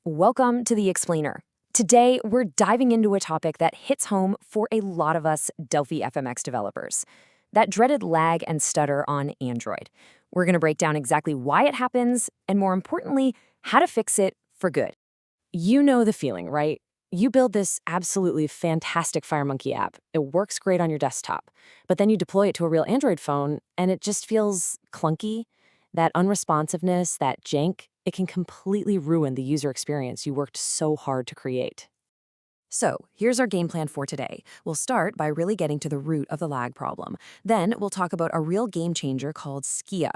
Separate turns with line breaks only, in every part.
Welcome to The Explainer. Today, we're diving into a topic that hits home for a lot of us Delphi FMX developers, that dreaded lag and stutter on Android. We're going to break down exactly why it happens, and more importantly, how to fix it for good. You know the feeling, right? You build this absolutely fantastic FireMonkey app. It works great on your desktop, but then you deploy it to a real Android phone, and it just feels clunky. That unresponsiveness, that jank, it can completely ruin the user experience you worked so hard to create. So, here's our game plan for today. We'll start by really getting to the root of the lag problem. Then, we'll talk about a real game changer called Skia.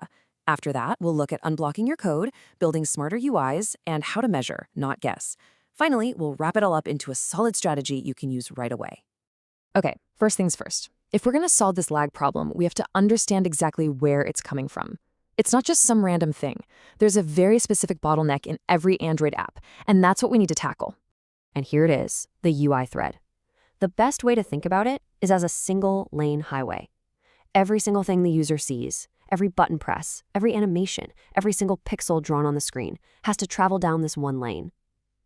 After that, we'll look at unblocking your code, building smarter UIs, and how to measure, not guess. Finally, we'll wrap it all up into a solid strategy you can use right away. Okay, first things first. If we're going to solve this lag problem, we have to understand exactly where it's coming from. It's not just some random thing. There's a very specific bottleneck in every Android app, and that's what we need to tackle. And here it is, the UI thread. The best way to think about it is as a single lane highway. Every single thing the user sees, every button press, every animation, every single pixel drawn on the screen has to travel down this one lane.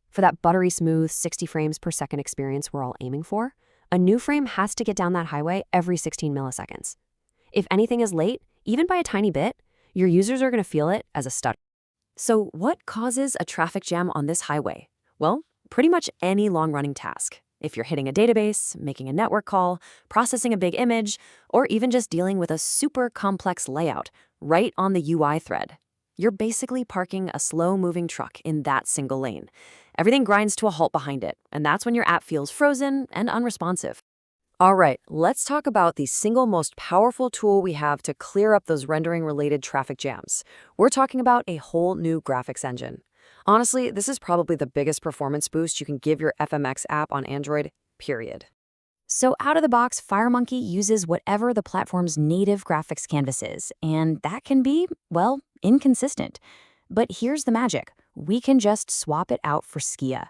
For that buttery smooth 60 frames per second experience we're all aiming for, a new frame has to get down that highway every 16 milliseconds. If anything is late, even by a tiny bit, your users are going to feel it as a stutter. So what causes a traffic jam on this highway? Well, pretty much any long-running task. If you're hitting a database, making a network call, processing a big image, or even just dealing with a super complex layout right on the UI thread, you're basically parking a slow-moving truck in that single lane. Everything grinds to a halt behind it, and that's when your app feels frozen and unresponsive. All right, let's talk about the single most powerful tool we have to clear up those rendering-related traffic jams. We're talking about a whole new graphics engine. Honestly, this is probably the biggest performance boost you can give your FMX app on Android, period. So out of the box, FireMonkey uses whatever the platform's native graphics canvas is, and that can be, well, inconsistent. But here's the magic. We can just swap it out for Skia.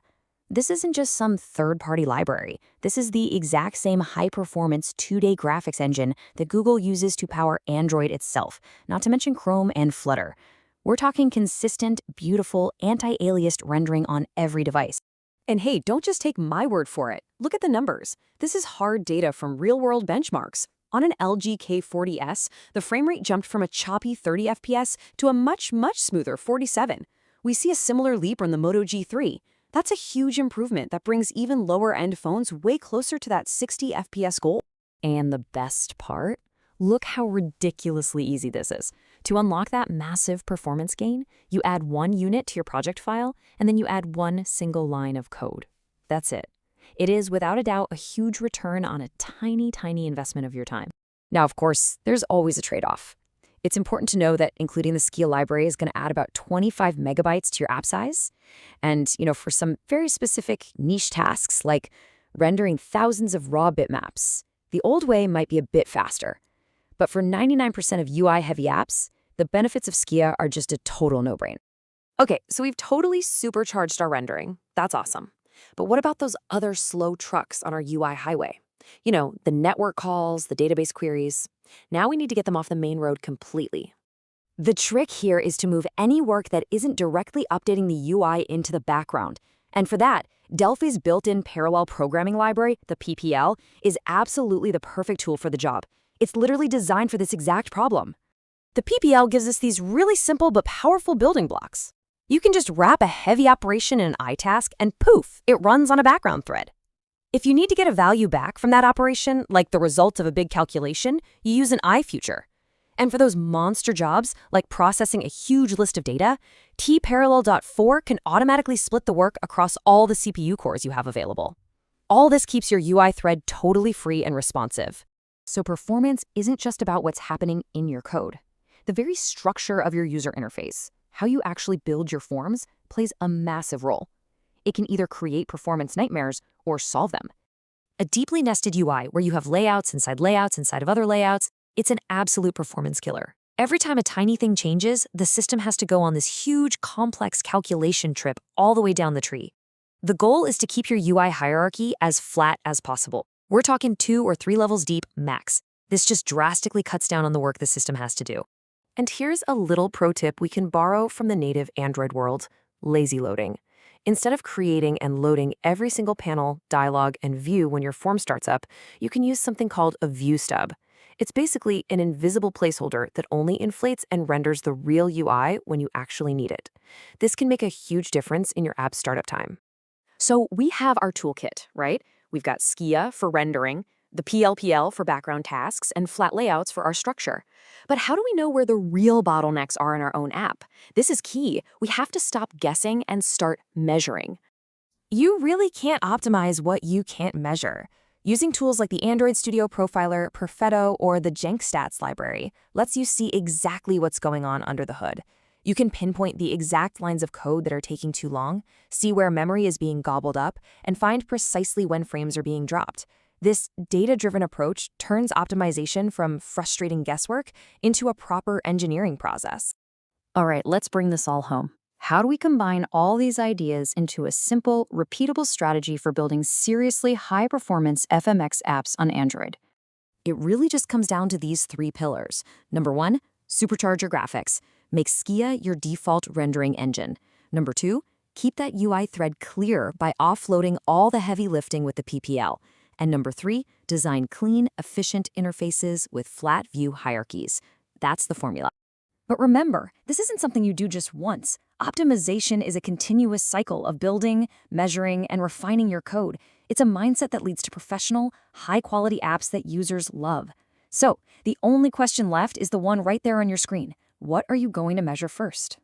This isn't just some third-party library. This is the exact same high-performance 2D graphics engine that Google uses to power Android itself, not to mention Chrome and Flutter. We're talking consistent, beautiful, anti-aliased rendering on every device. And hey, don't just take my word for it. Look at the numbers. This is hard data from real-world benchmarks. On an LG K40S, the frame rate jumped from a choppy 30 FPS to a much smoother 47. We see a similar leap on the Moto G3. That's a huge improvement that brings even lower-end phones way closer to that 60 FPS goal. And the best part? Look how ridiculously easy this is. To unlock that massive performance gain, you add one unit to your project file, and then you add one single line of code. That's it. It is, without a doubt, a huge return on a tiny investment of your time. Now, of course, there's always a trade-off. It's important to know that including the Skia library is going to add about 25 megabytes to your app size. And, for some very specific niche tasks like rendering thousands of raw bitmaps, the old way might be a bit faster. But for 99% of UI-heavy apps, the benefits of Skia are just a total no-brainer. Okay, so we've totally supercharged our rendering. That's awesome. But what about those other slow trucks on our UI highway? The network calls, the database queries. Now we need to get them off the main road completely. The trick here is to move any work that isn't directly updating the UI into the background. And for that, Delphi's built-in parallel programming library, the PPL, is absolutely the perfect tool for the job. It's literally designed for this exact problem. The PPL gives us these really simple but powerful building blocks. You can just wrap a heavy operation in an iTask and poof, it runs on a background thread. If you need to get a value back from that operation, like the result of a big calculation, you use an iFuture. And for those monster jobs, like processing a huge list of data, tparallel.4 can automatically split the work across all the CPU cores you have available. All this keeps your UI thread totally free and responsive. So performance isn't just about what's happening in your code. The very structure of your user interface, how you actually build your forms, plays a massive role. It can either create performance nightmares or solve them. A deeply nested UI where you have layouts inside of other layouts, it's an absolute performance killer. Every time a tiny thing changes, the system has to go on this huge, complex calculation trip all the way down the tree. The goal is to keep your UI hierarchy as flat as possible. We're talking 2 or 3 levels deep max. This just drastically cuts down on the work the system has to do. And here's a little pro tip we can borrow from the native Android world: lazy loading. Instead of creating and loading every single panel, dialog, and view when your form starts up, you can use something called a view stub. It's basically an invisible placeholder that only inflates and renders the real UI when you actually need it. This can make a huge difference in your app's startup time. So we have our toolkit, right? We've got Skia for rendering, the PLPL for background tasks, and flat layouts for our structure. But how do we know where the real bottlenecks are in our own app? This is key. We have to stop guessing and start measuring. You really can't optimize what you can't measure. Using tools like the Android Studio Profiler, Perfetto, or the JenkStats library lets you see exactly what's going on under the hood. You can pinpoint the exact lines of code that are taking too long, see where memory is being gobbled up, and find precisely when frames are being dropped. This data-driven approach turns optimization from frustrating guesswork into a proper engineering process. All right, let's bring this all home. How do we combine all these ideas into a simple, repeatable strategy for building seriously high-performance FMX apps on Android? It really just comes down to these three pillars. Number one, supercharge your graphics. Make Skia your default rendering engine. Number two, keep that UI thread clear by offloading all the heavy lifting with the PPL. And number three, design clean, efficient interfaces with flat view hierarchies. That's the formula. But remember, this isn't something you do just once. Optimization is a continuous cycle of building, measuring, and refining your code. It's a mindset that leads to professional, high-quality apps that users love. So, the only question left is the one right there on your screen. What are you going to measure first?